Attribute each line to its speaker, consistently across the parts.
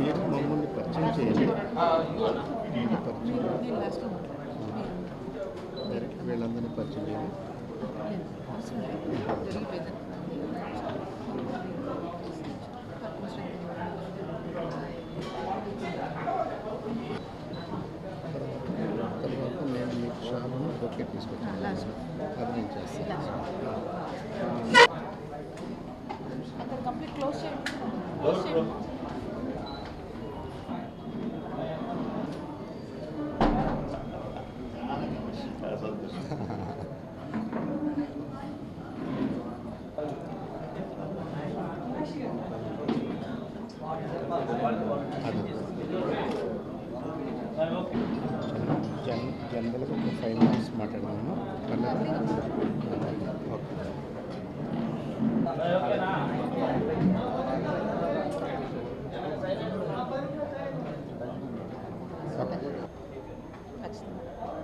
Speaker 1: మీరు మమ్మల్ని పరిచయం చేయండి. డైరెక్ట్ వీళ్ళందరినీ పరిచయం చేయండి. తర్వాత నేను మీకు షాప్ను బొకే తీసుకొచ్చాను, అది నేను చేస్తాను.
Speaker 2: కంప్లీట్ క్లోజ్ చేయండి.
Speaker 1: జనరల్గా ఒక 5 minutes మాట్లాడదాము.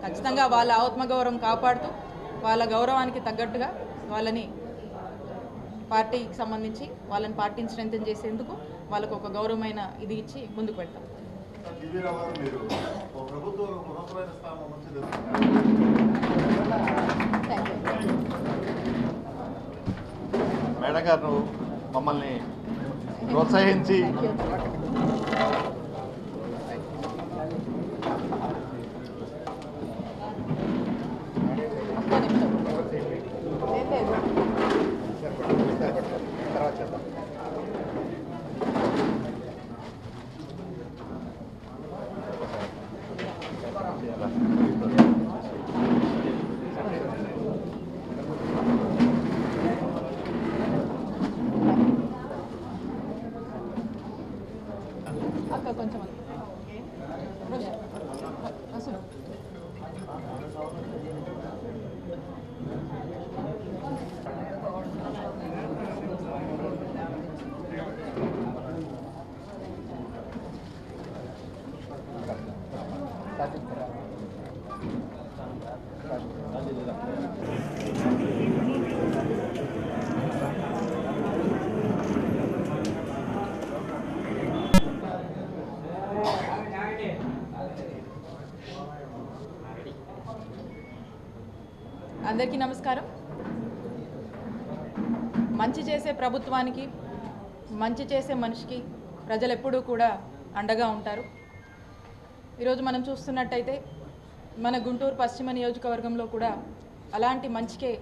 Speaker 2: ఖచ్చితంగా వాళ్ళ ఆత్మగౌరవం కాపాడుతూ వాళ్ళ గౌరవానికి తగ్గట్టుగా వాళ్ళని పార్టీకి సంబంధించి వాళ్ళని పార్టీని స్ట్రెంథెన్ చేసేందుకు వాళ్ళకు ఒక గౌరవమైన ఇది ఇచ్చి ముందుకు వెళ్తాం.
Speaker 3: మేడం గారు మమ్మల్ని ప్రోత్సహించి
Speaker 2: కొంచెం అందరికీ నమస్కారం. మంచి చేసే ప్రభుత్వానికి, మంచి చేసే మనిషికి ప్రజలు ఎప్పుడూ కూడా అండగా ఉంటారు. ఈరోజు మనం చూస్తున్నట్టయితే మన గుంటూరు పశ్చిమ నియోజకవర్గంలో కూడా అలాంటి మంచికే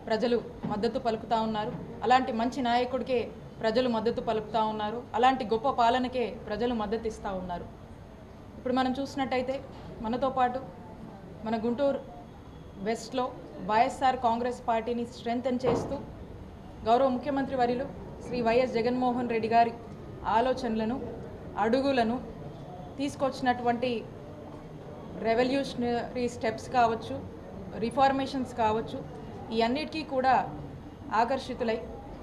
Speaker 2: ప్రజలు మద్దతు పలుకుతూ ఉన్నారు. అలాంటి మంచి నాయకుడికే ప్రజలు మద్దతు పలుకుతూ ఉన్నారు. అలాంటి గొప్ప పాలనకే ప్రజలు మద్దతు ఇస్తూ ఉన్నారు. ఇప్పుడు మనం చూసినట్టయితే మనతో పాటు మన గుంటూరు వెస్ట్లో వైఎస్ఆర్ కాంగ్రెస్ పార్టీని స్ట్రెంథెన్ చేస్తూ గౌరవ ముఖ్యమంత్రి వర్యులు శ్రీ వైఎస్ జగన్మోహన్ రెడ్డి గారి ఆలోచనలను, అడుగులను తీసుకొచ్చినటువంటి రెవల్యూషనరీ స్టెప్స్ కావచ్చు, రిఫార్మేషన్స్ కావచ్చు, ఈ అన్నిటికీ కూడా ఆకర్షితులై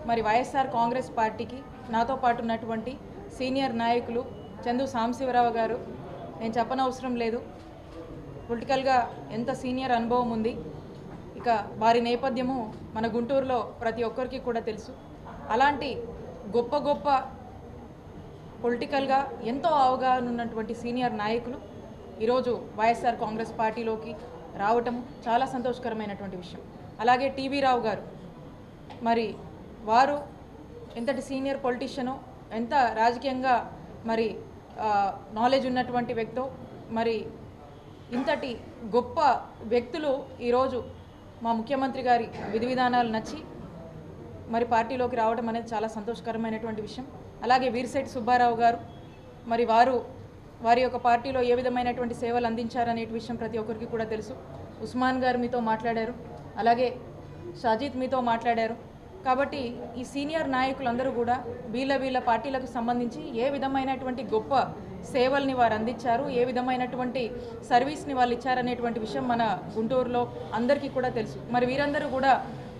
Speaker 2: మరి వైఎస్ఆర్ కాంగ్రెస్ పార్టీకి నాతో పాటు ఉన్నటువంటి సీనియర్ నాయకులు చందు సాంబశివరావు గారు, నేను చెప్పనవసరం లేదు, పొలిటికల్గా ఎంత సీనియర్ అనుభవం ఉంది. ఇక వారి నేపథ్యము మన గుంటూరులో ప్రతి ఒక్కరికి కూడా తెలుసు. అలాంటి గొప్ప గొప్ప పొలిటికల్గా ఎంతో అవగాహన ఉన్నటువంటి సీనియర్ నాయకులు ఈరోజు వైఎస్ఆర్ కాంగ్రెస్ పార్టీలోకి రావటం చాలా సంతోషకరమైనటువంటి విషయం. అలాగే టీవీ రావు గారు, మరి వారు ఎంతటి సీనియర్ పొలిటీషియనో, ఎంత రాజకీయంగా మరి నాలెడ్జ్ ఉన్నటువంటి వ్యక్తో, మరి ఇంతటి గొప్ప వ్యక్తులు ఈరోజు మా ముఖ్యమంత్రి గారి విధి విధానాలు నచ్చి మరి పార్టీలోకి రావడం అనేది చాలా సంతోషకరమైనటువంటి విషయం. అలాగే వీర్శెట్టి సుబ్బారావు గారు, మరి వారి యొక్క పార్టీలో ఏ విధమైనటువంటి సేవలు అందించారనే విషయం ప్రతి ఒక్కరికి కూడా తెలుసు. ఉస్మాన్ గారు మీతో మాట్లాడారు, అలాగే షాజీద్ మీతో మాట్లాడారు. కాబట్టి ఈ సీనియర్ నాయకులందరూ కూడా వీళ్ళ పార్టీలకు సంబంధించి ఏ విధమైనటువంటి గొప్ప సేవల్ని వారు అందించారు, ఏ విధమైనటువంటి సర్వీస్ని వాళ్ళు ఇచ్చారనేటువంటి విషయం మన గుంటూరులో అందరికీ కూడా తెలుసు. మరి వీరందరూ కూడా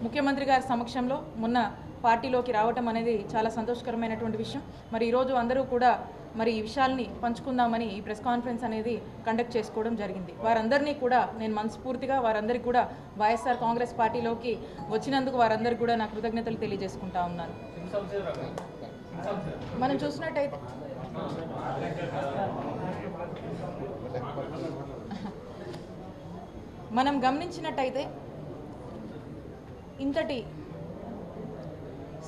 Speaker 2: ముఖ్యమంత్రి గారి సమక్షంలో మొన్న పార్టీలోకి రావటం అనేది చాలా సంతోషకరమైనటువంటి విషయం. మరి ఈరోజు అందరూ కూడా మరి ఈ విషయాల్ని పంచుకుందామని ఈ ప్రెస్ కాన్ఫరెన్స్ అనేది కండక్ట్ చేసుకోవడం జరిగింది. వారందరినీ కూడా నేను మనస్ఫూర్తిగా వారందరికీ కూడా వైఎస్ఆర్ కాంగ్రెస్ పార్టీలోకి వచ్చినందుకు వారందరికీ కూడా నా కృతజ్ఞతలు తెలియజేసుకుంటా ఉన్నాను. మనం చూసినట్టయితే మనం గమనించినట్టయితే ఇంతటి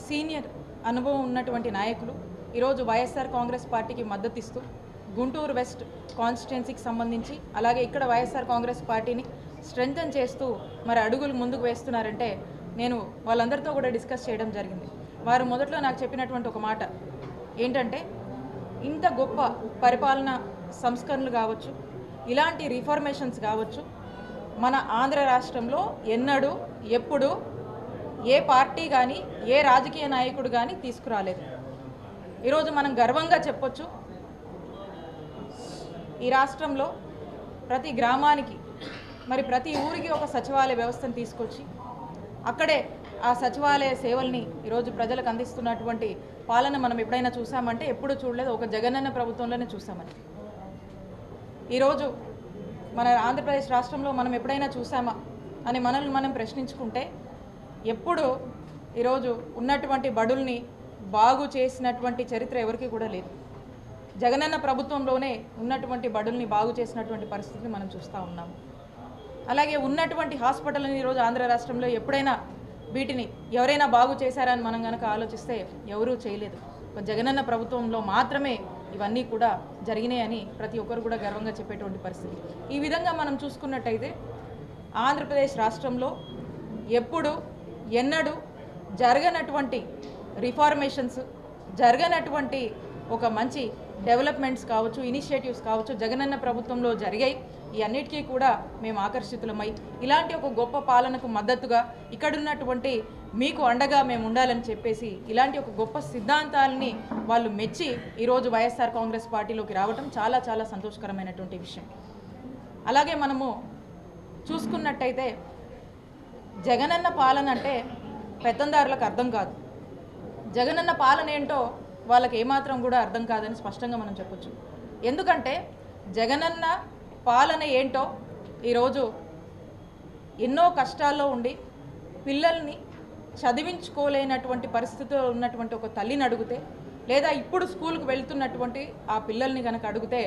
Speaker 2: సీనియర్ అనుభవం ఉన్నటువంటి నాయకులు ఈరోజు వైఎస్ఆర్ కాంగ్రెస్ పార్టీకి మద్దతు ఇస్తూ గుంటూరు వెస్ట్ కాన్స్టిట్యున్సీకి సంబంధించి అలాగే ఇక్కడ వైఎస్ఆర్ కాంగ్రెస్ పార్టీని స్ట్రెంగ్తన్ చేస్తూ మరి అడుగులు ముందుకు వేస్తున్నారంటే నేను వాళ్ళందరితో కూడా డిస్కస్ చేయడం జరిగింది. వారు మొదట్లో నాకు చెప్పినటువంటి ఒక మాట ఏంటంటే, ఇంత గొప్ప పరిపాలన సంస్కరణలు కావచ్చు, ఇలాంటి రిఫార్మేషన్స్ కావచ్చు, మన ఆంధ్ర రాష్ట్రంలో ఎన్నడూ ఎప్పుడు ఏ పార్టీ కానీ ఏ రాజకీయ నాయకుడు కానీ తీసుకురాలేదు. ఈరోజు మనం గర్వంగా చెప్పొచ్చు, ఈ రాష్ట్రంలో ప్రతి గ్రామానికి మరి ప్రతి ఊరికి ఒక సచివాలయ వ్యవస్థను తీసుకొచ్చి అక్కడే ఆ సచివాలయ సేవల్ని ఈరోజు ప్రజలకు అందిస్తున్నటువంటి పాలన మనం ఎప్పుడైనా చూసామంటే ఎప్పుడూ చూడలేదు, ఒక జగనన్న ప్రభుత్వంలోనే చూసామని. ఈరోజు మన ఆంధ్రప్రదేశ్ రాష్ట్రంలో మనం ఎప్పుడైనా చూసామా అని మనల్ని మనం ప్రశ్నించుకుంటే ఎప్పుడు ఈరోజు ఉన్నటువంటి బడుల్ని బాగు చేసినటువంటి చరిత్ర ఎవరికి కూడా లేదు. జగనన్న ప్రభుత్వంలోనే ఉన్నటువంటి బడుల్ని బాగు చేసినటువంటి పరిస్థితిని మనం చూస్తూ ఉన్నాము. అలాగే ఉన్నటువంటి హాస్పిటల్ని ఈరోజు ఆంధ్ర రాష్ట్రంలో ఎప్పుడైనా వీటిని ఎవరైనా బాగు చేశారని మనం కనుక ఆలోచిస్తే ఎవరూ చేయలేదు. ఒక జగనన్న ప్రభుత్వంలో మాత్రమే ఇవన్నీ కూడా జరిగినాయని ప్రతి ఒక్కరు కూడా గర్వంగా చెప్పేటువంటి పరిస్థితి. ఈ విధంగా మనం చూసుకున్నట్టయితే ఆంధ్రప్రదేశ్ రాష్ట్రంలో ఎప్పుడు ఎన్నడూ జరగనటువంటి రిఫార్మేషన్స్, జరగనటువంటి ఒక మంచి డెవలప్మెంట్స్ కావచ్చు, ఇనిషియేటివ్స్ కావచ్చు జగనన్న ప్రభుత్వంలో జరిగాయి. ఈ అన్నిటికీ కూడా మేము ఆకర్షితులమై ఇలాంటి ఒక గొప్ప పాలనకు మద్దతుగా ఇక్కడున్నటువంటి మీకు అండగా మేము ఉండాలని చెప్పేసి ఇలాంటి ఒక గొప్ప సిద్ధాంతాలని వాళ్ళు మెచ్చి ఈరోజు వైఎస్ఆర్ కాంగ్రెస్ పార్టీలోకి రావటం చాలా చాలా సంతోషకరమైనటువంటి విషయం. అలాగే మనము చూసుకున్నట్టయితే జగనన్న పాలన అంటే పెత్తందారులకు అర్థం కాదు. జగనన్న పాలన ఏంటో వాళ్ళకి ఏమాత్రం కూడా అర్థం కాదని స్పష్టంగా మనం చెప్పొచ్చు. ఎందుకంటే జగనన్న పాలన ఏంటో ఈరోజు ఎన్నో కష్టాల్లో ఉండి పిల్లల్ని చదివించుకోలేనటువంటి పరిస్థితిలో ఉన్నటువంటి ఒక తల్లిని అడిగితే, లేదా ఇప్పుడు స్కూల్కి వెళ్తున్నటువంటి ఆ పిల్లల్ని కనుక అడిగితే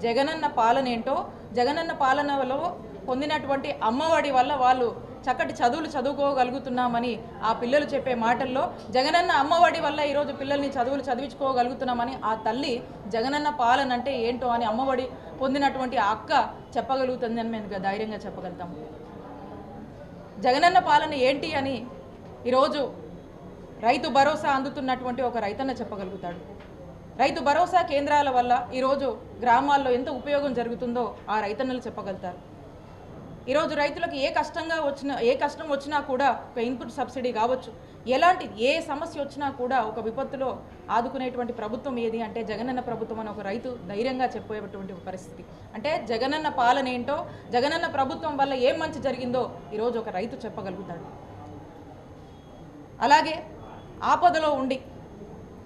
Speaker 2: జగనన్న పాలన ఏంటో, జగనన్న పాలనలో పొందినటువంటి అమ్మఒడి వల్ల వాళ్ళు చక్కటి చదువులు చదువుకోగలుగుతున్నామని ఆ పిల్లలు చెప్పే మాటల్లో, జగనన్న అమ్మఒడి వల్ల ఈరోజు పిల్లల్ని చదువులు చదివించుకోగలుగుతున్నామని ఆ తల్లి జగనన్న పాలన అంటే ఏంటో అని అమ్మఒడి పొందినటువంటి ఆ అక్క చెప్పగలుగుతుందని మేము ధైర్యంగా చెప్పగలుగుతాము. జగనన్న పాలన ఏంటి అని ఈరోజు రైతు భరోసా అందుతున్నటువంటి ఒక రైతన్న చెప్పగలుగుతాడు. రైతు భరోసా కేంద్రాల వల్ల ఈరోజు గ్రామాల్లో ఎంత ఉపయోగం జరుగుతుందో ఆ రైతన్నలు చెప్పగలుగుతారు. ఈరోజు రైతులకు ఏ కష్టం వచ్చినా కూడా ఒక ఇన్పుట్ సబ్సిడీ కావచ్చు, ఎలాంటి ఏ సమస్య వచ్చినా కూడా ఒక విపత్తులో ఆదుకునేటువంటి ప్రభుత్వం ఏది అంటే జగనన్న ప్రభుత్వం అని ఒక రైతు ధైర్యంగా చెప్పేటువంటి ఒక పరిస్థితి. అంటే జగనన్న పాలన ఏంటో, జగనన్న ప్రభుత్వం వల్ల ఏం మంచి జరిగిందో ఈరోజు ఒక రైతు చెప్పగలుగుతాడు. అలాగే ఆపదలో ఉండి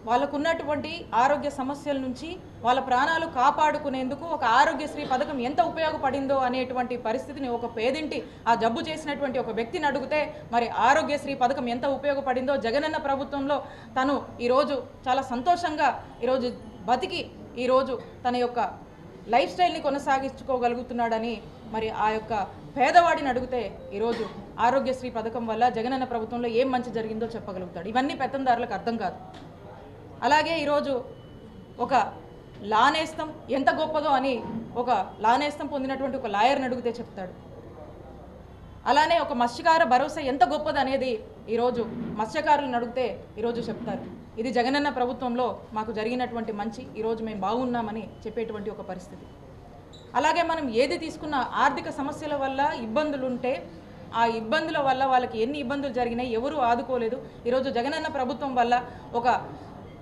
Speaker 2: వాళ్ళకున్నటువంటి ఆరోగ్య సమస్యల నుంచి వాళ్ళ ప్రాణాలు కాపాడుకునేందుకు ఒక ఆరోగ్యశ్రీ పథకం ఎంత ఉపయోగపడిందో అనేటువంటి పరిస్థితిని ఒక పేదింటి ఆ జబ్బు చేసినటువంటి ఒక వ్యక్తిని అడిగితే మరి ఆరోగ్యశ్రీ పథకం ఎంత ఉపయోగపడిందో జగనన్న ప్రభుత్వంలో తను ఈరోజు చాలా సంతోషంగా ఈరోజు బతికి ఈరోజు తన యొక్క లైఫ్ స్టైల్ని కొనసాగించుకోగలుగుతున్నాడని మరి ఆ యొక్క పేదవాడిని అడిగితే ఈరోజు ఆరోగ్యశ్రీ పథకం వల్ల జగనన్న ప్రభుత్వంలో ఏం మంచి జరిగిందో చెప్పగలుగుతాడు. ఇవన్నీ పెత్తందారులకు అర్థం కాదు. అలాగే ఈరోజు ఒక లానేస్తం ఎంత గొప్పదో అని ఒక లానేస్తం పొందినటువంటి ఒక లాయర్ని అడిగితే చెప్తాడు. అలానే ఒక మత్స్యకార భరోసా ఎంత గొప్పది అనేది ఈరోజు మత్స్యకారులను అడిగితే ఈరోజు చెప్తారు. ఇది జగనన్న ప్రభుత్వంలో మాకు జరిగినటువంటి మంచి, ఈరోజు మేము బాగున్నామని చెప్పేటువంటి ఒక పరిస్థితి. అలాగే మనం ఏది తీసుకున్న ఆర్థిక సమస్యల వల్ల ఇబ్బందులు ఉంటే ఆ ఇబ్బందుల వల్ల వాళ్ళకి ఎన్ని ఇబ్బందులు జరిగినాయి, ఎవరు ఆదుకోలేదు. ఈరోజు జగనన్న ప్రభుత్వం వల్ల ఒక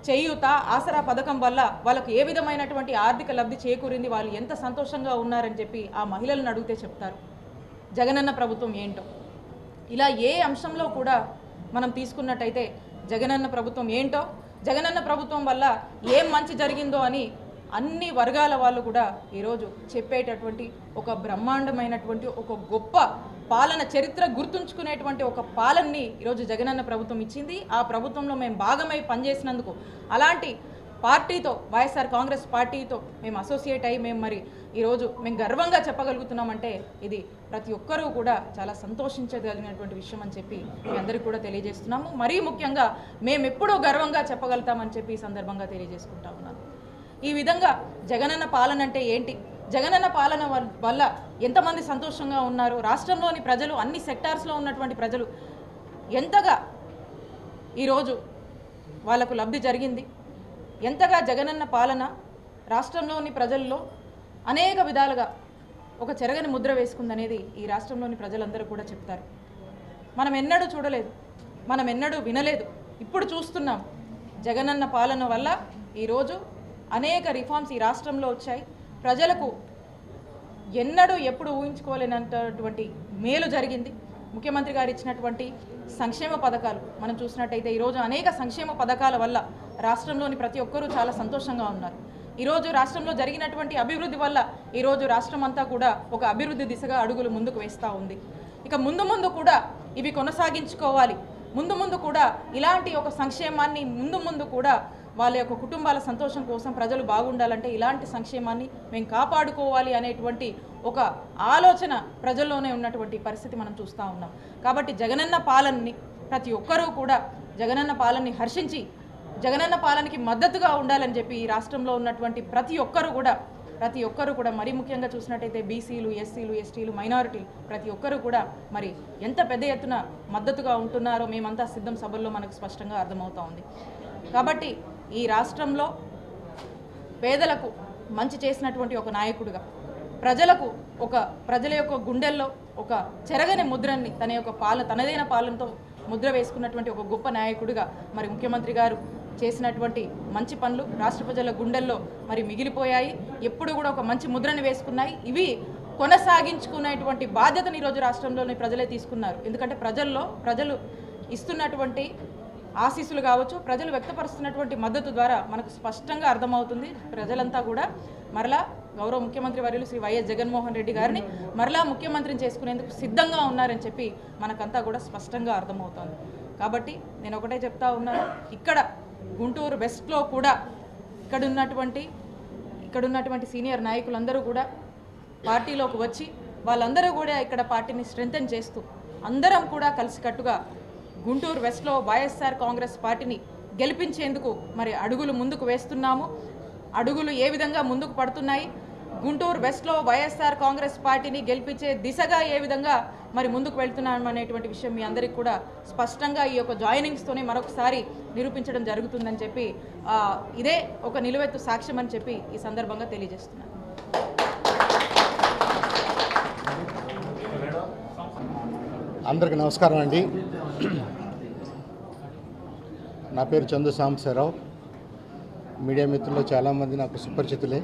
Speaker 2: చేయూత ఆసరా పథకం వల్ల వాళ్ళకు ఏ విధమైనటువంటి ఆర్థిక లబ్ధి చేకూరింది, వాళ్ళు ఎంత సంతోషంగా ఉన్నారని చెప్పి ఆ మహిళలను అడిగితే చెప్తారు జగనన్న ప్రభుత్వం ఏంటో. ఇలా ఏ అంశంలో కూడా మనం తీసుకున్నట్టయితే జగనన్న ప్రభుత్వం ఏంటో, జగనన్న ప్రభుత్వం వల్ల ఏం మంచి జరిగిందో అని అన్ని వర్గాల వాళ్ళు కూడా ఈరోజు చెప్పేటటువంటి ఒక బ్రహ్మాండమైనటువంటి ఒక గొప్ప పాలన చరిత్ర గుర్తుంచుకునేటువంటి ఒక పాలనని ఈరోజు జగనన్న ప్రభుత్వం ఇచ్చింది. ఆ ప్రభుత్వంలో మేము భాగమై పనిచేసినందుకు అలాంటి పార్టీతో వైఎస్ఆర్ కాంగ్రెస్ పార్టీతో మేము అసోసియేట్ అయ్యి ఈరోజు మేము గర్వంగా చెప్పగలుగుతున్నామంటే ఇది ప్రతి ఒక్కరూ కూడా చాలా సంతోషించగలిగినటువంటి విషయం అని చెప్పి మీ అందరికీ కూడా తెలియజేస్తున్నాము. మరీ ముఖ్యంగా మేము ఎప్పుడూ గర్వంగా చెప్పగలుగుతామని చెప్పి ఈ సందర్భంగా తెలియజేసుకుంటా ఉన్నాను. ఈ విధంగా జగనన్న పాలన అంటే ఏంటి, జగనన్న పాలన వల్ల ఎంతమంది సంతోషంగా ఉన్నారు, రాష్ట్రంలోని ప్రజలు అన్ని సెక్టార్స్లో ఉన్నటువంటి ప్రజలు ఎంతగా ఈరోజు వాళ్లకు లబ్ధి జరిగింది, ఎంతగా జగనన్న పాలన రాష్ట్రంలోని ప్రజల్లో అనేక విధాలుగా ఒక చెరగని ముద్ర వేసుకుందనేది ఈ రాష్ట్రంలోని ప్రజలందరూ కూడా చెప్తారు. మనం ఎన్నడూ చూడలేదు, మనం ఎన్నడూ వినలేదు, ఇప్పుడు చూస్తున్నాం. జగనన్న పాలన వల్ల ఈరోజు అనేక రిఫార్మ్స్ ఈ రాష్ట్రంలో వచ్చాయి. ప్రజలకు ఎన్నడూ ఎప్పుడు ఊహించుకోలేనటువంటి మేలు జరిగింది. ముఖ్యమంత్రి గారు ఇచ్చినటువంటి సంక్షేమ పథకాలు మనం చూసినట్టయితే ఈరోజు అనేక సంక్షేమ పథకాల వల్ల రాష్ట్రంలోని ప్రతి ఒక్కరూ చాలా సంతోషంగా ఉన్నారు. ఈరోజు రాష్ట్రంలో జరిగినటువంటి అభివృద్ధి వల్ల ఈరోజు రాష్ట్రం అంతా కూడా ఒక అభివృద్ధి దిశగా అడుగులు ముందుకు వేస్తూ ఉంది. ఇక ముందు ముందు కూడా ఇవి కొనసాగించుకోవాలి. ముందు ముందు కూడా ఇలాంటి ఒక సంక్షేమాన్ని ముందు ముందు కూడా వాళ్ళ యొక్క కుటుంబాల సంతోషం కోసం ప్రజలు బాగుండాలంటే ఇలాంటి సంక్షేమాన్ని మేము కాపాడుకోవాలి అనేటువంటి ఒక ఆలోచన ప్రజల్లోనే ఉన్నటువంటి పరిస్థితి మనం చూస్తూ ఉన్నాం. కాబట్టి జగనన్న పాలనని ప్రతి ఒక్కరూ కూడా జగనన్న పాలనని హర్షించి జగనన్న పాలనకి మద్దతుగా ఉండాలని చెప్పి ఈ రాష్ట్రంలో ఉన్నటువంటి ప్రతి ఒక్కరు కూడా మరీ ముఖ్యంగా చూసినట్టయితే బీసీలు, ఎస్సీలు, ఎస్టీలు, మైనారిటీలు ప్రతి ఒక్కరు కూడా మరి ఎంత పెద్ద ఎత్తున మద్దతుగా ఉంటున్నారో మేమంతా సిద్ధం సభల్లో మనకు స్పష్టంగా అర్థమవుతా ఉంది. కాబట్టి ఈ రాష్ట్రంలో పేదలకు మంచి చేసినటువంటి ఒక నాయకుడిగా ప్రజల యొక్క గుండెల్లో ఒక చెరగని ముద్రని తనదైన పాలనతో ముద్ర వేసుకున్నటువంటి ఒక గొప్ప నాయకుడిగా మరి ముఖ్యమంత్రి గారు చేసినటువంటి మంచి పనులు రాష్ట్ర ప్రజల గుండెల్లో మరి మిగిలిపోయాయి. ఎప్పుడు కూడా ఒక మంచి ముద్రని వేసుకున్నాయి. ఇవి కొనసాగించుకునేటువంటి బాధ్యతను ఈరోజు రాష్ట్రంలోని ప్రజలే తీసుకున్నారు. ఎందుకంటే ప్రజలు ఇస్తున్నటువంటి ఆశీస్సులు కావచ్చు, ప్రజలు వ్యక్తపరుస్తున్నటువంటి మద్దతు ద్వారా మనకు స్పష్టంగా అర్థమవుతుంది. ప్రజలంతా కూడా మరలా గౌరవ ముఖ్యమంత్రి వర్యులు శ్రీ వైఎస్ జగన్మోహన్ రెడ్డి గారిని మరలా ముఖ్యమంత్రిని చేసుకునేందుకు సిద్ధంగా ఉన్నారని చెప్పి మనకంతా కూడా స్పష్టంగా అర్థమవుతుంది. కాబట్టి నేను ఒకటే చెప్తా ఉన్నాను, ఇక్కడ గుంటూరు వెస్ట్లో కూడా ఇక్కడున్నటువంటి సీనియర్ నాయకులందరూ కూడా పార్టీలోకి వచ్చి వాళ్ళందరూ కూడా ఇక్కడ పార్టీని స్ట్రెంథెన్ చేస్తూ అందరం కూడా కలిసికట్టుగా గుంటూరు వెస్ట్లో వైఎస్ఆర్ కాంగ్రెస్ పార్టీని గెలిపించేందుకు మరి అడుగులు ముందుకు వేస్తున్నాము. అడుగులు ఏ విధంగా ముందుకు పడుతున్నాయి, గుంటూరు వెస్ట్లో వైఎస్ఆర్ కాంగ్రెస్ పార్టీని గెలిపించే దిశగా ఏ విధంగా మరి ముందుకు వెళ్తున్నాం అనేటువంటి విషయం మీ అందరికీ కూడా స్పష్టంగా ఈ యొక్క జాయినింగ్స్తోనే మరొకసారి నిరూపించడం జరుగుతుందని చెప్పి ఇదే ఒక నిలువెత్తు సాక్ష్యం అని చెప్పి ఈ సందర్భంగా తెలియజేస్తున్నాను.
Speaker 1: అందరికీ నమస్కారం అండి. నా పేరు చందు సాంబశివరావు. మీడియా మిత్రుల్లో చాలామంది నాకు సుపరిచితులే.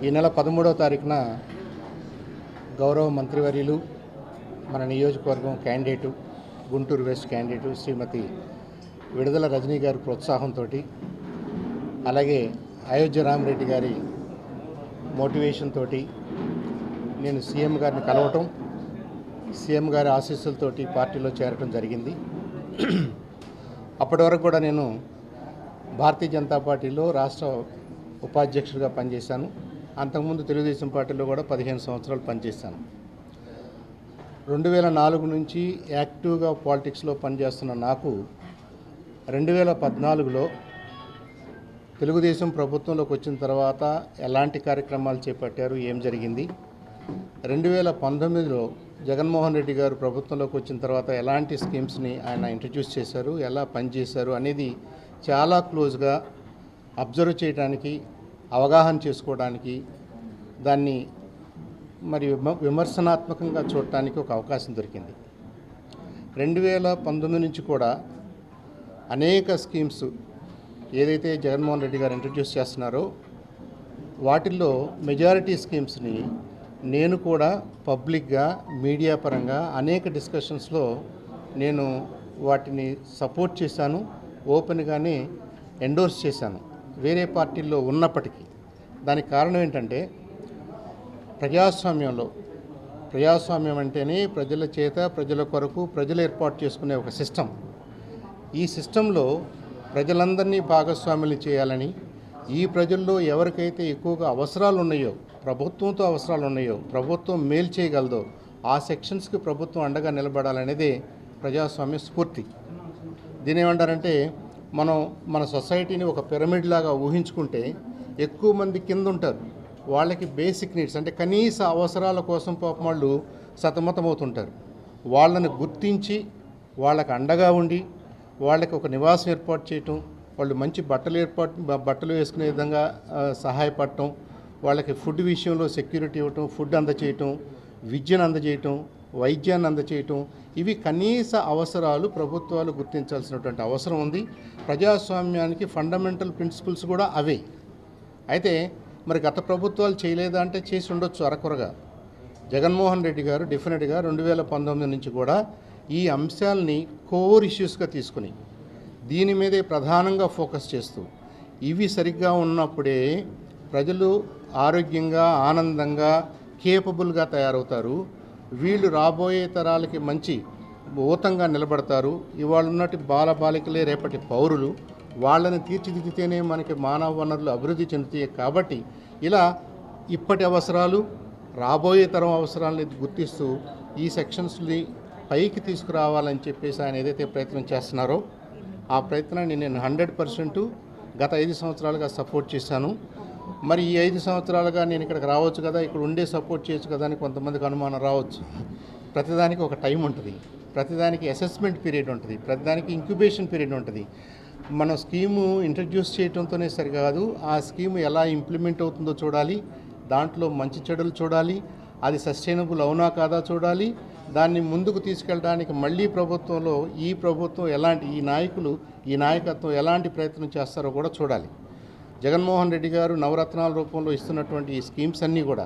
Speaker 1: ఈ నెల 13వ తారీఖున గౌరవ మంత్రివర్యులు మన నియోజకవర్గం క్యాండిడేటు, గుంటూరు వెస్ట్ క్యాండిడేటు శ్రీమతి విడుదల రజనీ గారి ప్రోత్సాహంతో, అలాగే అయోధ్య రామరెడ్డి గారి మోటివేషన్ తోటి నేను సీఎం గారిని కలవటం, సీఎం గారి ఆశీస్సులతోటి పార్టీలో చేరటం జరిగింది. అప్పటి వరకు కూడా నేను భారతీయ జనతా పార్టీలో రాష్ట్ర ఉపాధ్యక్షుడిగా పనిచేశాను. అంతకుముందు తెలుగుదేశం పార్టీలో కూడా 15 సంవత్సరాలు పనిచేశాను. 2004 నుంచి యాక్టివ్గా పాలిటిక్స్లో పనిచేస్తున్న నాకు 2014లో తెలుగుదేశం ప్రభుత్వంలోకి వచ్చిన తర్వాత ఎలాంటి కార్యక్రమాలు చేపట్టారు, ఏం జరిగింది, 2019లో జగన్మోహన్ రెడ్డి గారు ప్రభుత్వంలోకి వచ్చిన తర్వాత ఎలాంటి స్కీమ్స్ని ఆయన ఇంట్రడ్యూస్ చేశారు, ఎలా పనిచేశారు అనేది చాలా క్లోజ్గా అబ్జర్వ్ చేయడానికి, అవగాహన చేసుకోవడానికి, దాన్ని మరి విమర్శనాత్మకంగా చూడటానికి ఒక అవకాశం దొరికింది. 2019 నుంచి కూడా అనేక స్కీమ్స్ ఏదైతే జగన్మోహన్ రెడ్డి గారు ఇంట్రడ్యూస్ చేస్తున్నారో వాటిల్లో మెజారిటీ స్కీమ్స్ని నేను కూడా పబ్లిక్గా, మీడియా పరంగా అనేక డిస్కషన్స్లో నేను వాటిని సపోర్ట్ చేశాను, ఓపెన్గానే ఎండోర్స్ చేశాను, వేరే పార్టీల్లో ఉన్నప్పటికీ. దానికి కారణం ఏంటంటే ప్రజాస్వామ్యంలో ప్రజాస్వామ్యం అంటేనే ప్రజల చేత ప్రజల కొరకు ప్రజలు ఏర్పాటు చేసుకునే ఒక సిస్టమ్. ఈ సిస్టంలో ప్రజలందరినీ భాగస్వాములు చేయాలని, ఈ ప్రజల్లో ఎవరికైతే ఎక్కువగా అవసరాలు ఉన్నాయో, ప్రభుత్వంతో అవసరాలు ఉన్నాయో, ప్రభుత్వం మేలు చేయగలదో ఆ సెక్షన్స్కి ప్రభుత్వం అండగా నిలబడాలనేదే ప్రజాస్వామ్య స్ఫూర్తి. దీని ఏమంటారంటే, మన సొసైటీని ఒక పిరమిడ్ లాగా ఊహించుకుంటే ఎక్కువ మంది కింద ఉంటారు. వాళ్ళకి బేసిక్ నీడ్స్ అంటే కనీస అవసరాల కోసం పాపం వాళ్ళు సతమతమవుతుంటారు. వాళ్ళని గుర్తించి వాళ్ళకి అండగా ఉండి వాళ్ళకి ఒక నివాసం ఏర్పాటు చేయటం, వాళ్ళు మంచి బట్టలు వేసుకునే విధంగా సహాయపడటం, వాళ్ళకి ఫుడ్ విషయంలో సెక్యూరిటీ ఇవ్వటం, ఫుడ్ అందచేయటం, విద్యను అందజేయటం, వైద్యాన్ని అందచేయటం, ఇవి కనీస అవసరాలు ప్రభుత్వాలు గుర్తించాల్సినటువంటి అవసరం ఉంది. ప్రజాస్వామ్యానికి ఫండమెంటల్ ప్రిన్సిపల్స్ కూడా అవే. అయితే మరి గత ప్రభుత్వాలు చేయలేదా అంటే చేసి ఉండొచ్చు అరకొరగా. జగన్మోహన్ రెడ్డి గారు డెఫినెట్గా 2019 నుంచి కూడా ఈ అంశాలని కోర్ ఇష్యూస్గా తీసుకుని దీని మీదే ప్రధానంగా ఫోకస్ చేస్తూ ఇవి సరిగ్గా ఉన్నప్పుడే ప్రజలు ఆరోగ్యంగా, ఆనందంగా, కేపబుల్గా తయారవుతారు. వీళ్ళు రాబోయే తరాలకి మంచి ఊతంగా నిలబడతారు. ఇవాళ ఉన్నటి బాలబాలికలే రేపటి పౌరులు. వాళ్ళని తీర్చిదిద్దితేనే మనకి మానవ వనరులు అభివృద్ధి చెందుతాయి. కాబట్టి ఇలా ఇప్పటి అవసరాలు, రాబోయే తరం అవసరాలని గుర్తిస్తూ ఈ సెక్షన్స్ని పైకి తీసుకురావాలని చెప్పేసి ఆయన ఏదైతే ప్రయత్నం చేస్తున్నారో ఆ ప్రయత్నాన్ని నేను 100% గత 5 సంవత్సరాలుగా సపోర్ట్ చేశాను. మరి ఈ 5 సంవత్సరాలుగా నేను ఇక్కడికి రావచ్చు కదా, ఇక్కడ ఉండే సపోర్ట్ చేయొచ్చు కదా అని కొంతమందికి అనుమానం రావచ్చు. ప్రతిదానికి ఒక టైం ఉంటుంది, ప్రతిదానికి అసెస్మెంట్ పీరియడ్ ఉంటుంది, ప్రతిదానికి ఇంక్యుబేషన్ పీరియడ్ ఉంటుంది. మన స్కీము ఇంట్రడ్యూస్ చేయడంతోనే సరికాదు, ఆ స్కీము ఎలా ఇంప్లిమెంట్ అవుతుందో చూడాలి, దాంట్లో మంచి చెడులు చూడాలి, అది సస్టైనబుల్ అవునా కాదా చూడాలి, దాన్ని ముందుకు తీసుకెళ్ళడానికి మళ్ళీ ప్రభుత్వంలో ఈ ప్రభుత్వం ఎలాంటి ఈ నాయకత్వం ఎలాంటి ప్రయత్నం చేస్తారో కూడా చూడాలి. జగన్మోహన్ రెడ్డి గారు నవరత్నాల రూపంలో ఇస్తున్నటువంటి ఈ స్కీమ్స్ అన్నీ కూడా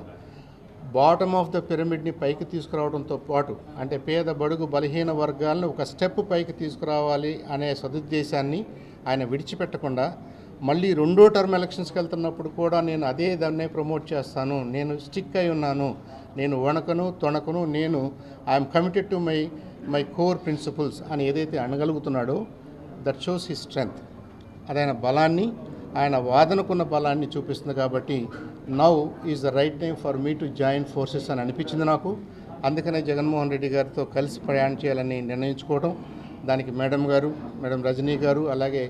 Speaker 1: బాటమ్ ఆఫ్ ద పిరమిడ్ని పైకి తీసుకురావడంతో పాటు అంటే పేద బడుగు బలహీన వర్గాలను ఒక స్టెప్ పైకి తీసుకురావాలి అనే సదుద్దేశాన్ని ఆయన విడిచిపెట్టకుండా మళ్ళీ 2వ టర్మ్ ఎలక్షన్స్కి వెళ్తున్నప్పుడు కూడా నేను అదే దాన్నే ప్రమోట్ చేస్తాను, నేను స్టిక్ అయి ఉన్నాను, నేను వణకను తొణకను, నేను I'm committed to my core principles అని ఏదైతే అనగలుగుతున్నాడో దట్ షోస్ హిస్ స్ట్రెంగ్త్. అదైన బలాన్ని, ఆయన వాదనకున్న బలాన్ని చూపిస్తుంది. కాబట్టి now is the right time for me to join forces అని అనిపించింది నాకు. అందుకనే జగన్మోహన్ రెడ్డి గారితో కలిసి ప్రయాణం చేయాలని నిర్ణయించుకోవడం, దానికి మేడం రజనీ గారు, అలాగే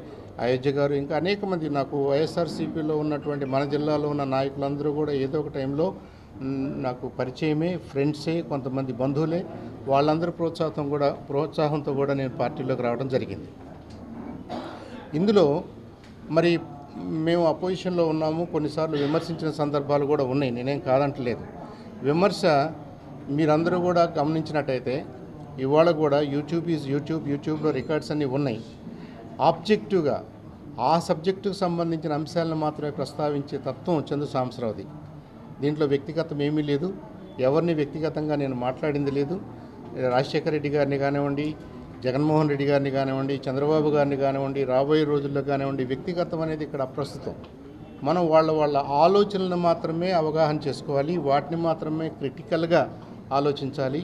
Speaker 1: అయోధ్య గారు, ఇంకా అనేక మంది నాకు వైఎస్ఆర్సీపీలో ఉన్నటువంటి మన జిల్లాలో ఉన్న నాయకులందరూ కూడా ఏదో ఒక టైంలో నాకు పరిచయమే, ఫ్రెండ్సే, కొంతమంది బంధువులే. వాళ్ళందరూ ప్రోత్సాహంతో కూడా నేను పార్టీలోకి రావడం జరిగింది. ఇందులో మరి మేము అపోజిషన్లో ఉన్నాము, కొన్నిసార్లు విమర్శించిన సందర్భాలు కూడా ఉన్నాయి, నేనేం కాదంటలేదు. విమర్శ మీరందరూ కూడా గమనించినట్టయితే ఇవాళ కూడా యూట్యూబ్లో రికార్డ్స్ అన్నీ ఉన్నాయి. ఆబ్జెక్టివ్గా ఆ సబ్జెక్టుకు సంబంధించిన అంశాలను మాత్రమే ప్రస్తావించే తత్వం చందు సాంబశివరావుది. దీంట్లో వ్యక్తిగతం ఏమీ లేదు, ఎవరిని వ్యక్తిగతంగా నేను మాట్లాడింది లేదు. రాజశేఖర రెడ్డి గారిని కానివ్వండి, జగన్మోహన్ రెడ్డి గారిని కానివ్వండి, చంద్రబాబు గారిని కానివ్వండి, రాబోయే రోజుల్లో కానివ్వండి, వ్యక్తిగతం అనేది ఇక్కడ అప్రస్తుతం. మనం వాళ్ళ ఆలోచనలను మాత్రమే అవగాహన చేసుకోవాలి, వాటిని మాత్రమే క్రిటికల్గా ఆలోచించాలి.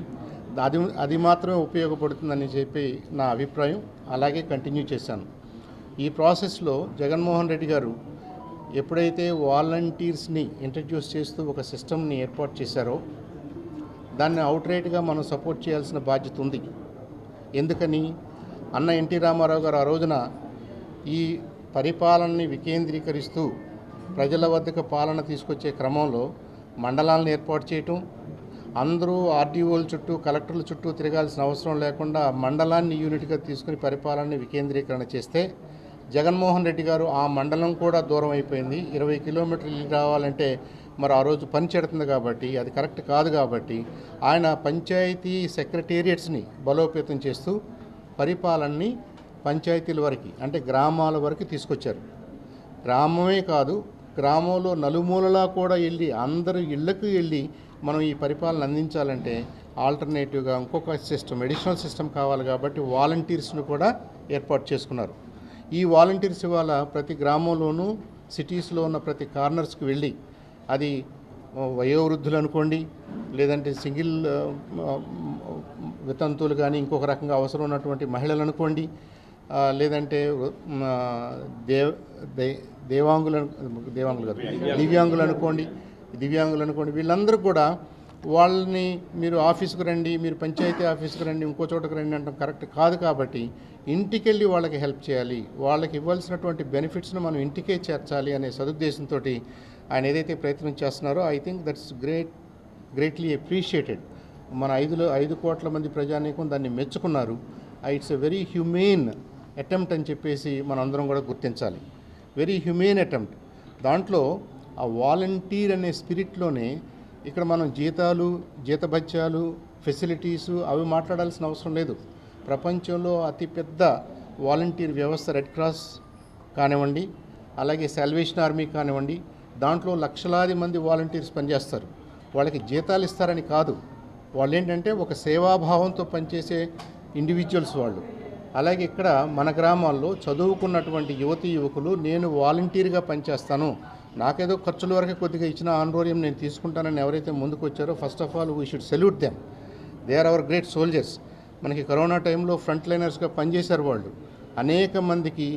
Speaker 1: అది మాత్రమే ఉపయోగపడుతుందని చెప్పి నా అభిప్రాయం. అలాగే కంటిన్యూ చేశాను. ఈ ప్రాసెస్లో జగన్మోహన్ రెడ్డి గారు ఎప్పుడైతే వాలంటీర్స్ని ఇంట్రడ్యూస్ చేస్తూ ఒక సిస్టమ్ని ఏర్పాటు చేశారో దాన్ని అవుట్రైట్గా మనం సపోర్ట్ చేయాల్సిన బాధ్యత ఉంది. ఎందుకని అన్న ఎన్టీ రామారావు గారు ఆ రోజున ఈ పరిపాలనని వికేంద్రీకరిస్తూ ప్రజల వద్దకు పాలన తీసుకొచ్చే క్రమంలో మండలాలను ఏర్పాటు చేయటం, అందరూ ఆర్డీఓల చుట్టూ, కలెక్టర్ల చుట్టూ తిరగాల్సిన అవసరం లేకుండా మండలాన్ని యూనిట్గా తీసుకుని పరిపాలనని వికేంద్రీకరణ చేస్తే జగన్మోహన్ రెడ్డి గారు ఆ మండలం కూడా దూరం అయిపోయింది. 20 కిలోమీటర్లు రావాలంటే మరి ఆ రోజు పని చెడుతుంది కాబట్టి అది కరెక్ట్ కాదు. కాబట్టి ఆయన పంచాయతీ సెక్రటేరియట్స్ని బలోపేతం చేస్తూ పరిపాలనని పంచాయతీల వరకు అంటే గ్రామాల వరకు తీసుకొచ్చారు. గ్రామమే కాదు, గ్రామంలో నలుమూలలా కూడా వెళ్ళి అందరూ ఇళ్లకు వెళ్ళి మనం ఈ పరిపాలన అందించాలంటే ఆల్టర్నేటివ్గా ఇంకొక సిస్టమ్, అడిషనల్ సిస్టమ్ కావాలి. కాబట్టి వాలంటీర్స్ను కూడా ఏర్పాటు చేసుకున్నారు. ఈ వాలంటీర్స్ ఇవాళ ప్రతి గ్రామంలోనూ, సిటీస్లో ఉన్న ప్రతి కార్నర్స్కి వెళ్ళి అది వయోవృద్ధులు అనుకోండి, లేదంటే సింగిల్ వితంతువులు కానీ ఇంకొక రకంగా అవసరం ఉన్నటువంటి మహిళలు అనుకోండి, లేదంటే దివ్యాంగులు అనుకోండి, వీళ్ళందరూ కూడా వాళ్ళని మీరు ఆఫీస్కి రండి, మీరు పంచాయతీ ఆఫీస్కి రండి, ఇంకో చోటకు రండి అంటే కరెక్ట్ కాదు. కాబట్టి ఇంటికెళ్ళి వాళ్ళకి హెల్ప్ చేయాలి, వాళ్ళకి ఇవ్వాల్సినటువంటి బెనిఫిట్స్ను మనం ఇంటికే చేర్చాలి అనే సదుద్దేశంతో ఆయన ఏదైతే ప్రయత్నం చేస్తున్నారో I think that's greatly appreciated. మన 5 కోట్ల మంది ప్రజానీకం దాన్ని మెచ్చుకున్నారు. It's a very humane attempt అని చెప్పేసి మనందరం కూడా గుర్తించాలి. Very humane attempt. దాంట్లో ఆ వాలంటీర్ అనే స్పిరిట్లోనే ఇక్కడ మనం జీతభత్యాలు, ఫెసిలిటీసు అవి మాట్లాడాల్సిన అవసరం లేదు. ప్రపంచంలో అతిపెద్ద వాలంటీర్ వ్యవస్థ రెడ్ క్రాస్ కానివ్వండి, అలాగే సాల్వేషన్ ఆర్మీ కానివ్వండి, దాంట్లో లక్షలాది మంది వాలంటీర్స్ పనిచేస్తారు. వాళ్ళకి జీతాలు ఇస్తారని కాదు, వాళ్ళు ఏంటంటే ఒక సేవాభావంతో పనిచేసే ఇండివిజువల్స్ వాళ్ళు. అలాగే ఇక్కడ మన గ్రామాల్లో చదువుకున్నటువంటి యువకులు నేను వాలంటీర్గా పనిచేస్తాను, నాకేదో ఖర్చుల వరకు కొద్దిగా ఇచ్చిన ఆనరోరియం నేను తీసుకుంటానని ఎవరైతే ముందుకు వచ్చారో first of all we should salute them. They are our great soldiers. మనకి కరోనా టైంలో ఫ్రంట్ లైనర్స్గా పనిచేశారు వాళ్ళు. అనేక మందికి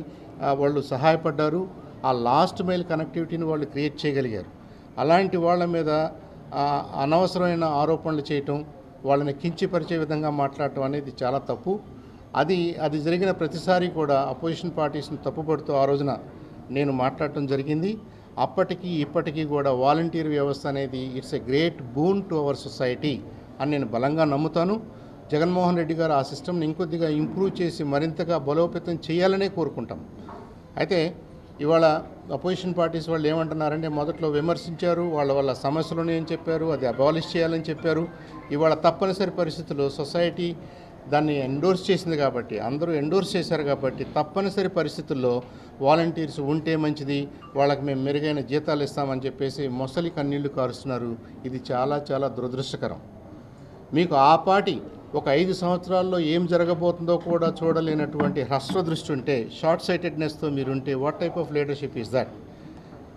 Speaker 1: వాళ్ళు సహాయపడ్డారు. ఆ లాస్ట్ మైల్ కనెక్టివిటీని వాళ్ళు క్రియేట్ చేయగలిగారు. అలాంటి వాళ్ళ మీద అనవసరమైన ఆరోపణలు చేయటం, వాళ్ళని కించపరిచే విధంగా మాట్లాడటం అనేది చాలా తప్పు. అది జరిగిన ప్రతిసారి కూడా అపోజిషన్ పార్టీస్ని తప్పుపడుతూ ఆ రోజున నేను మాట్లాడటం జరిగింది. అప్పటికి ఇప్పటికీ కూడా వాలంటీర్ వ్యవస్థ అనేది it's a great boon to our society అని నేను బలంగా నమ్ముతాను. జగన్మోహన్ రెడ్డి గారు ఆ సిస్టమ్ని ఇంకొద్దిగా ఇంప్రూవ్ చేసి మరింతగా బలోపేతం చేయాలనే కోరుకుంటాం. అయితే ఇవాళ అపోజిషన్ పార్టీస్ వాళ్ళు ఏమంటున్నారంటే మొదట్లో విమర్శించారు, వాళ్ళ సమస్యలను ఏం చెప్పారు, అది అబాలిష్ చేయాలని చెప్పారు. ఇవాళ తప్పనిసరి పరిస్థితుల్లో సొసైటీ దాన్ని ఎండోర్స్ చేసింది కాబట్టి, అందరూ ఎండోర్స్ చేశారు కాబట్టి తప్పనిసరి పరిస్థితుల్లో వాలంటీర్స్ ఉంటే మంచిది, వాళ్ళకి మేము మెరుగైన జీతాలు ఇస్తామని చెప్పేసి మొసలి కన్నీళ్లు కారుస్తున్నారు. ఇది చాలా చాలా దురదృష్టకరం. మీకు ఆ పార్టీ ఒక 5 సంవత్సరాల్లో ఏం జరగబోతుందో కూడా చూడలేనటువంటి హ్రస్వ దృష్టి ఉంటే, షార్ట్ సైటెడ్నెస్తో మీరుంటే what type of leadership is that?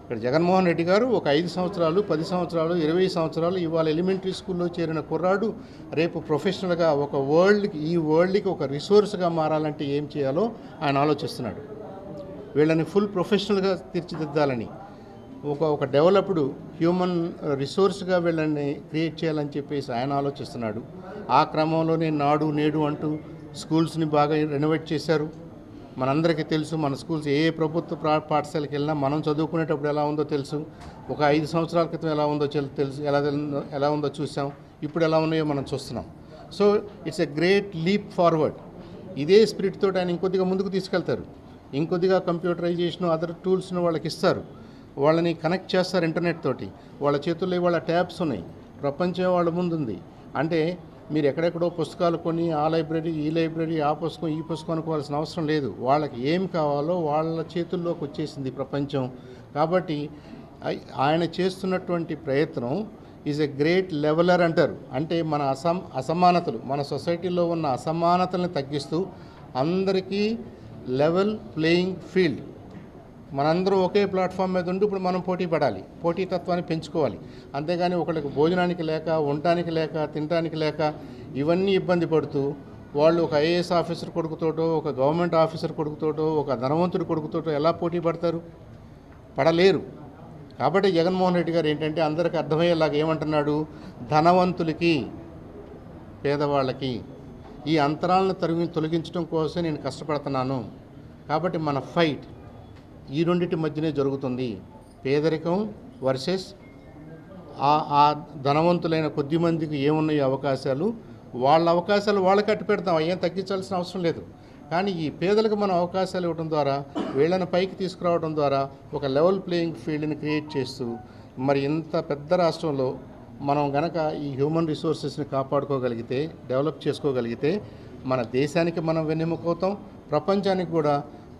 Speaker 1: ఇక్కడ జగన్మోహన్ రెడ్డి గారు ఒక 5 సంవత్సరాలు, 10 సంవత్సరాలు, 20 సంవత్సరాలు ఇవాళ ఎలిమెంటరీ స్కూల్లో చేరిన కుర్రాడు రేపు ప్రొఫెషనల్గా ఈ వరల్డ్కి ఒక రిసోర్స్గా మారాలంటే ఏం చేయాలో ఆయన ఆలోచిస్తున్నాడు. వీళ్ళని ఫుల్ ప్రొఫెషనల్గా తీర్చిదిద్దాలని, ఒక డెవలప్డ్ హ్యూమన్ రిసోర్స్గా వీళ్ళని క్రియేట్ చేయాలని చెప్పేసి ఆయన ఆలోచిస్తున్నాడు. ఆ క్రమంలోనే నాడు నేడు అంటూ స్కూల్స్ని బాగా రెనోవేట్ చేశారు. మనందరికీ తెలుసు మన స్కూల్స్ ఏ ప్రభుత్వ పాఠశాలకు వెళ్ళినా మనం చదువుకునేటప్పుడు ఎలా ఉందో తెలుసు. ఒక 5 సంవత్సరాల క్రితం ఎలా ఉందో తెలుసు, ఎలా ఉందో చూసాం, ఇప్పుడు ఎలా ఉన్నాయో మనం చూస్తున్నాం. So it's a great leap forward. ఇదే స్పిరిట్ తోటి ఆయన ఇంకొద్దిగా ముందుకు తీసుకెళ్తారు. ఇంకొద్దిగా కంప్యూటరైజేషన్, అదర్ టూల్స్ను వాళ్ళకి ఇస్తారు, వాళ్ళని కనెక్ట్ చేస్తారు ఇంటర్నెట్ తోటి. వాళ్ళ చేతుల్లో వాళ్ళ ట్యాబ్స్ ఉన్నాయి, ప్రపంచం వాళ్ళ ముందుంది. అంటే మీరు ఎక్కడెక్కడో పుస్తకాలు కొని ఆ లైబ్రరీ, ఈ లైబ్రరీ, ఆ పుస్తకం, ఈ పుస్తకం అనుకోవాల్సిన అవసరం లేదు. వాళ్ళకి ఏం కావాలో వాళ్ళ చేతుల్లోకి వచ్చేసింది ప్రపంచం. కాబట్టి ఆయన చేస్తున్నటువంటి ప్రయత్నం ఈజ్ ఎ గ్రేట్ లెవెలర్ అంటారు. అంటే మన అసమానతలు, మన సొసైటీలో ఉన్న అసమానతలను తగ్గిస్తూ అందరికీ లెవెల్ ప్లేయింగ్ ఫీల్డ్, మనందరం ఒకే ప్లాట్ఫామ్ మీద ఉండి ఇప్పుడు మనం పోటీ పడాలి, పోటీతత్వాన్ని పెంచుకోవాలి. అంతేగాని ఒకళ్ళకి భోజనానికి లేక, ఉండటానికి లేక, తినడానికి లేక ఇవన్నీ ఇబ్బంది పడుతూ వాళ్ళు ఒక ఐఏఎస్ ఆఫీసర్ కొడుకుతోటో, ఒక గవర్నమెంట్ ఆఫీసర్ కొడుకుతోటో, ఒక ధనవంతుడి కొడుకుతోటో ఎలా పోటీ పడతారు? పడలేరు. కాబట్టి జగన్మోహన్ రెడ్డి గారు ఏంటంటే అందరికీ అర్థమయ్యేలాగా ఏమంటున్నాడు, ధనవంతులకి, పేదవాళ్ళకి ఈ అంతరాలను తొలగించడం కోసం నేను కష్టపడుతున్నాను. కాబట్టి మన ఫైట్ ఈ రెండింటి మధ్యనే జరుగుతుంది. పేదరికం వర్సెస్ ఆ ధనవంతులైన కొద్ది మందికి ఏమున్నాయి అవకాశాలు, వాళ్ళ అవకాశాలు వాళ్ళకి అట్టు పెడతాం, ఏం తగ్గించాల్సిన అవసరం లేదు. కానీ ఈ పేదలకు మనం అవకాశాలు ఇవ్వడం ద్వారా, వీళ్ళని పైకి తీసుకురావడం ద్వారా ఒక లెవెల్ ప్లేయింగ్ ఫీల్డ్ని క్రియేట్ చేస్తూ, మరి ఇంత పెద్ద రాష్ట్రంలో మనం గనక ఈ హ్యూమన్ రిసోర్సెస్ని కాపాడుకోగలిగితే, డెవలప్ చేసుకోగలిగితే మన దేశానికి మనం వెన్నెముకవుతాం, ప్రపంచానికి కూడా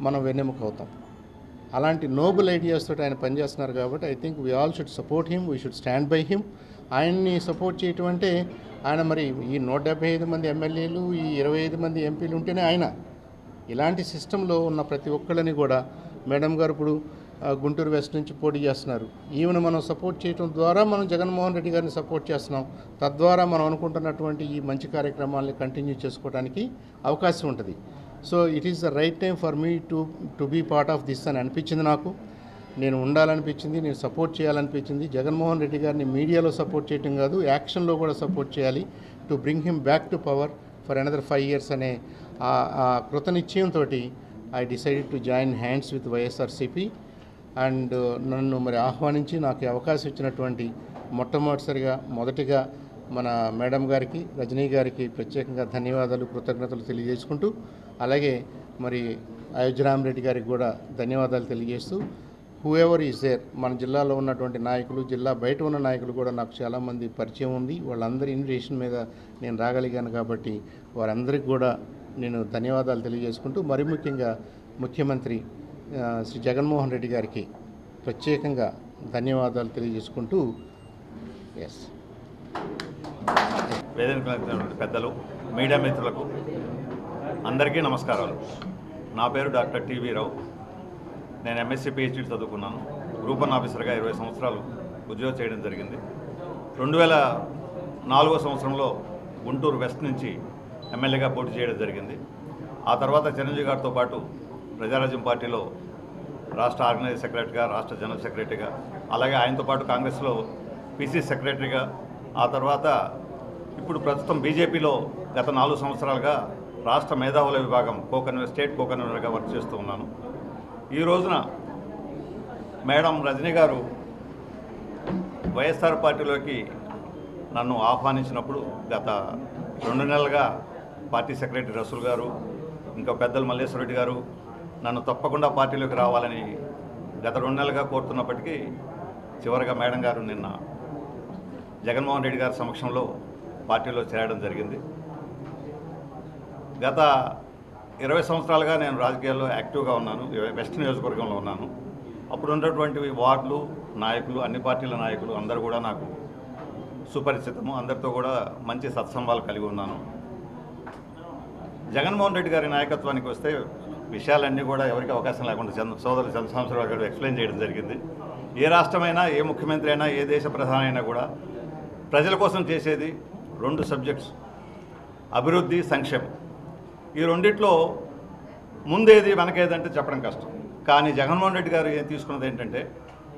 Speaker 1: మనం వెన్నెముకవుతాం. అలాంటి నోబుల్ ఐడియాస్ తోటి ఆయన పనిచేస్తున్నారు. కాబట్టి I think we all should support him, we should stand by him. ఆయన్ని సపోర్ట్ చేయటం అంటే ఆయన మరి ఈ 175 మంది ఎమ్మెల్యేలు, ఈ 25 మంది ఎంపీలు ఉంటేనే ఆయన. ఇలాంటి సిస్టంలో ఉన్న ప్రతి ఒక్కళ్ళని కూడా మేడం గారు ఇప్పుడు గుంటూరు వెస్ట్ నుంచి పోటీ చేస్తున్నారు. ఈవెన్ మనం సపోర్ట్ చేయడం ద్వారా మనం జగన్మోహన్ రెడ్డి గారిని సపోర్ట్ చేస్తున్నాం. తద్వారా మనం అనుకుంటున్నటువంటి ఈ మంచి కార్యక్రమాలని కంటిన్యూ చేసుకోవడానికి అవకాశం ఉంటుంది. So it is the right time for me to be part of this అని అనిపించింది. నాకు నేను ఉండాలనిపించింది, నేను సపోర్ట్ చేయాలనిపించింది. జగన్మోహన్ రెడ్డి గారిని మీడియాలో సపోర్ట్ చేయటం కాదు, యాక్షన్లో కూడా సపోర్ట్ చేయాలి, to bring him back to power for another 5 years అనే ఆ కృతనిశ్చయంతో I decided to join hands with YSRCP. And నన్ను మరి ఆహ్వానించి నాకు అవకాశం ఇచ్చినటువంటి మొదటిగా మన మేడం గారికి, రజనీ గారికి ప్రత్యేకంగా ధన్యవాదాలు, కృతజ్ఞతలు తెలియజేసుకుంటూ, అలాగే మరి అయోధ్యరామరెడ్డి గారికి కూడా ధన్యవాదాలు తెలియజేస్తూ, హూఎవర్ ఈజ్ దేర్, మన జిల్లాలో ఉన్నటువంటి నాయకులు, జిల్లా బయట ఉన్న నాయకులు కూడా నాకు చాలామంది పరిచయం ఉంది. వాళ్ళందరి ఇన్విటేషన్ మీద నేను రాగలిగాను కాబట్టి వారందరికీ కూడా నేను ధన్యవాదాలు తెలియజేసుకుంటూ, మరి ముఖ్యంగా ముఖ్యమంత్రి శ్రీ జగన్మోహన్ రెడ్డి గారికి ప్రత్యేకంగా ధన్యవాదాలు తెలియజేసుకుంటూ
Speaker 3: వేదిక పెద్దలు, మీడియా మిత్రులకు అందరికీ నమస్కారాలు. నా పేరు డాక్టర్ టీవీ రావు. నేను ఎంఎస్సీ పిహెచ్డీ చదువుకున్నాను. గ్రూప్ 1 ఆఫీసర్గా 20 సంవత్సరాలు ఉద్యోగం చేయడం జరిగింది. 2004 సంవత్సరంలో గుంటూరు వెస్ట్ నుంచి ఎమ్మెల్యేగా పోటీ చేయడం జరిగింది. ఆ తర్వాత చిరంజీవి గారితో పాటు ప్రజారాజ్యం పార్టీలో రాష్ట్ర ఆర్గనైజ్ సెక్రటరీగా, రాష్ట్ర జనరల్ సెక్రటరీగా, అలాగే ఆయనతో పాటు కాంగ్రెస్లో పిసిసి సెక్రటరీగా, ఆ తర్వాత ఇప్పుడు ప్రస్తుతం బీజేపీలో గత 4 సంవత్సరాలుగా రాష్ట్ర మేధావుల విభాగం స్టేట్ కో-కన్వీనర్గా వర్క్ చేస్తూ ఉన్నాను. ఈ రోజున మేడం రజనీ గారు వైఎస్ఆర్ పార్టీలోకి నన్ను ఆహ్వానించినప్పుడు గత 2 నెలలుగా పార్టీ సెక్రటరీ రసూల్ గారు, ఇంకా పెద్దలు మల్లేశ్వర రెడ్డి గారు నన్ను తప్పకుండా పార్టీలోకి రావాలని గత 2 నెలలుగా కోరుతున్నప్పటికీ చివరిగా మేడం గారు నిన్న జగన్మోహన్ రెడ్డి గారి సమక్షంలో పార్టీలో చేరడం జరిగింది. గత 20 సంవత్సరాలుగా నేను రాజకీయాల్లో యాక్టివ్గా ఉన్నాను. వెస్ట్ నియోజకవర్గంలో ఉన్నాను. అప్పుడు ఉన్నటువంటి వార్డులు, నాయకులు, అన్ని పార్టీల నాయకులు అందరూ కూడా నాకు సుపరిచితము. అందరితో కూడా మంచి సత్సంబాలు కలిగి ఉన్నాను. జగన్మోహన్ రెడ్డి గారి నాయకత్వానికి వస్తే విషయాలన్నీ కూడా ఎవరికి అవకాశం లేకుండా సోదరులు చంద్రశేఖరరావు గారు ఎక్స్ప్లెయిన్ చేయడం జరిగింది. ఏ రాష్ట్రమైనా, ఏ ముఖ్యమంత్రి అయినా, ఏ దేశ ప్రధాని అయినా కూడా ప్రజల కోసం చేసేది 2 సబ్జెక్ట్స్: అభివృద్ధి, సంక్షేమం. ఈ రెండిట్లో ముందేది వెనకేదంటే చెప్పడం కష్టం. కానీ జగన్మోహన్ రెడ్డి గారు ఏం తీసుకున్నది ఏంటంటే,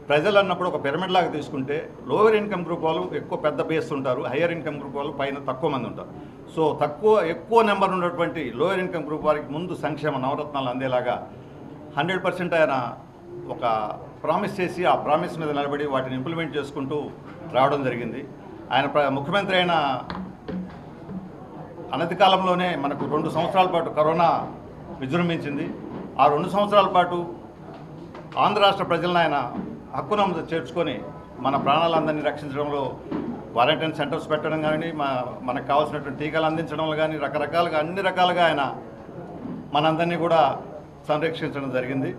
Speaker 3: ప్రజలు అన్నప్పుడు ఒక పిరమిడ్ లాగా తీసుకుంటే లోవర్ ఇన్కమ్ గ్రూప్ వాళ్ళు ఎక్కువ పెద్ద బేస్ ఉంటారు, హయ్యర్ ఇన్కమ్ గ్రూప్ వాళ్ళు పైన తక్కువ మంది ఉంటారు. సో ఎక్కువ నెంబర్ ఉన్నటువంటి లోయర్ ఇన్కమ్ గ్రూప్ వారికి ముందు సంక్షేమ నవరత్నాలు అందేలాగా 100% ఆయన ఒక ప్రామిస్ చేసి ఆ ప్రామిస్ మీద నిలబడి వాటిని ఇంప్లిమెంట్ చేసుకుంటూ రావడం జరిగింది. ఆయన ముఖ్యమంత్రి అయిన అనతి కాలంలోనే మనకు 2 సంవత్సరాల పాటు కరోనా విజృంభించింది. ఆ 2 సంవత్సరాల పాటు ఆంధ్ర రాష్ట్ర ప్రజలను ఆయన హక్కున చేర్చుకొని మన ప్రాణాలందరినీ రక్షించడంలో క్వారంటైన్ సెంటర్స్ పెట్టడం కానీ, మనకు కావాల్సినటువంటి టీకాలు అందించడంలో కానీ, రకరకాలుగా అన్ని రకాలుగా ఆయన మనందరినీ కూడా సంరక్షించడం జరిగింది.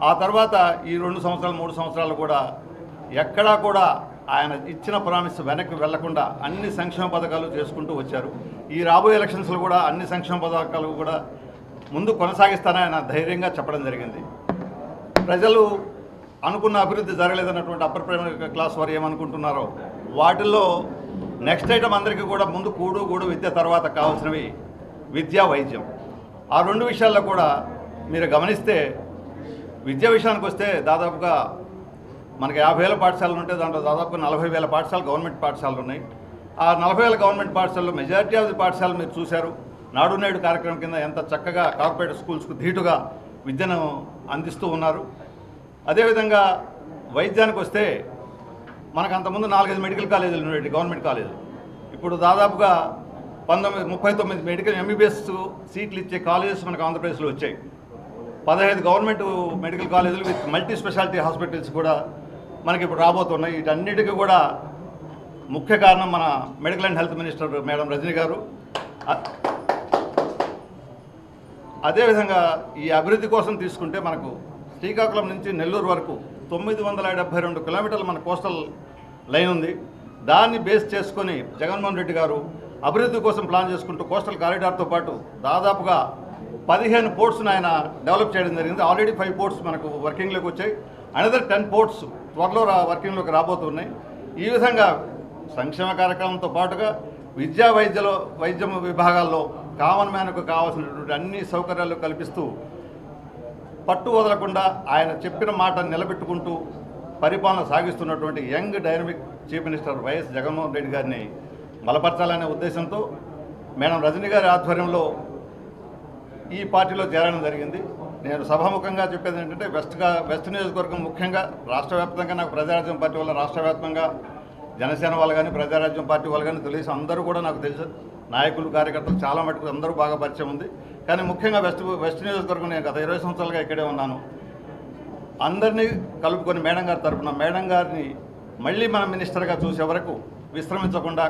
Speaker 3: ఆ తర్వాత ఈ 2 సంవత్సరాలు 3 సంవత్సరాలు కూడా ఎక్కడా కూడా ఆయన ఇచ్చిన ప్రామిస్ వెనక్కి వెళ్లకుండా అన్ని సంక్షేమ పథకాలు చేసుకుంటూ వచ్చారు. ఈ రాబోయే ఎలక్షన్స్లో కూడా అన్ని సంక్షేమ పథకాలు కూడా ముందు కొనసాగిస్తానని ఆయన ధైర్యంగా చెప్పడం జరిగింది. ప్రజలు అనుకున్న అభివృద్ధి జరగలేదన్నటువంటి అప్పర్ ప్రైమరీ క్లాస్ వారు ఏమనుకుంటున్నారో వాటిల్లో నెక్స్ట్ ఐటమ్ అందరికీ కూడా ముందు గూడు విద్య, తర్వాత కావాల్సినవి విద్య, వైద్యం. ఆ 2 విషయాల్లో కూడా మీరు గమనిస్తే, విద్యా విషయానికి వస్తే దాదాపుగా మనకి 50,000 పాఠశాలలు ఉంటే దాంట్లో దాదాపుగా 40,000 పాఠశాలలు గవర్నమెంట్ పాఠశాలలు ఉన్నాయి. ఆ 40,000 గవర్నమెంట్ పాఠశాలలో మెజారిటీ ఆఫ్ ది పాఠశాలలు మీరు చూశారు. నాడు నేడు కార్యక్రమం కింద ఎంత చక్కగా కార్పొరేట్ స్కూల్స్కు ధీటుగా విద్యను అందిస్తూ ఉన్నారు. అదేవిధంగా వైద్యానికి వస్తే మనకు అంతకుముందు 4-5 మెడికల్ కాలేజీలు ఉండేవి, గవర్నమెంట్ కాలేజీలు. ఇప్పుడు దాదాపుగా 39 మెడికల్ ఎంబీబీఎస్ సీట్లు ఇచ్చే కాలేజెస్ మనకు ఆంధ్రప్రదేశ్లో వచ్చాయి. 15 గవర్నమెంట్ మెడికల్ కాలేజీలు విత్ మల్టీ స్పెషాలిటీ హాస్పిటల్స్ కూడా మనకి ఇప్పుడు రాబోతున్నాయి. వీటన్నిటికీ కూడా ముఖ్య కారణం మన medical and health minister madam Rajani garu. అదేవిధంగా ఈ అభివృద్ధి కోసం తీసుకుంటే మనకు శ్రీకాకుళం నుంచి నెల్లూరు వరకు 972 కిలోమీటర్లు మన కోస్టల్ లైన్ ఉంది. దాన్ని బేస్ చేసుకొని జగన్మోహన్ రెడ్డి గారు అభివృద్ధి కోసం ప్లాన్ చేసుకుంటూ కోస్టల్ కారిడార్తో పాటు దాదాపుగా 15 పోర్ట్స్ను ఆయన డెవలప్ చేయడం జరిగింది. ఆల్రెడీ 5 పోర్ట్స్ మనకు వర్కింగ్లోకి వచ్చాయి. అనదర్ 10 పోర్ట్స్ త్వరలో వర్కింగ్లోకి రాబోతున్నాయి. ఈ విధంగా సంక్షేమ కార్యక్రమంతో పాటుగా వైద్యం విభాగాల్లో కామన్ మ్యాన్కు కావాల్సినటువంటి అన్ని సౌకర్యాలు కల్పిస్తూ పట్టు వదలకుండా ఆయన చెప్పిన మాట నిలబెట్టుకుంటూ పరిపాలన సాగిస్తున్నటువంటి young dynamic chief minister YS Jaganmohan Reddy గారిని బలపరచాలనే ఉద్దేశంతో మేడం రజనీ గారి ఆధ్వర్యంలో ఈ పార్టీలో చేరడం జరిగింది. నేను సభాముఖంగా చెప్పేది ఏంటంటే వెస్ట్ నియోజకవర్గం ముఖ్యంగా రాష్ట్ర వ్యాప్తంగా నాకు ప్రజారాజ్యం పార్టీ వల్ల రాష్ట్ర వ్యాప్తంగా జనసేన వాళ్ళు కానీ ప్రజారాజ్యం పార్టీ వాళ్ళు కానీ తెలుసు, అందరూ కూడా నాకు తెలుసు, నాయకులు కార్యకర్తలు చాలా మటుకు అందరూ బాగా పరిచయం ఉంది. కానీ ముఖ్యంగా వెస్ట్ నియోజకవర్గం నేను గత 20 సంవత్సరాలుగా ఇక్కడే ఉన్నాను. అందరినీ కలుపుకొని మేడం గారి తరఫున మేడం గారిని మళ్ళీ మన మినిస్టర్గా చూసే వరకు విశ్రమించకుండా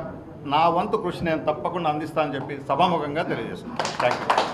Speaker 3: నా వంతు కృషి నేను తప్పకుండా అందిస్తానని చెప్పి సభాముఖంగా తెలియజేస్తున్నాను. Thank you.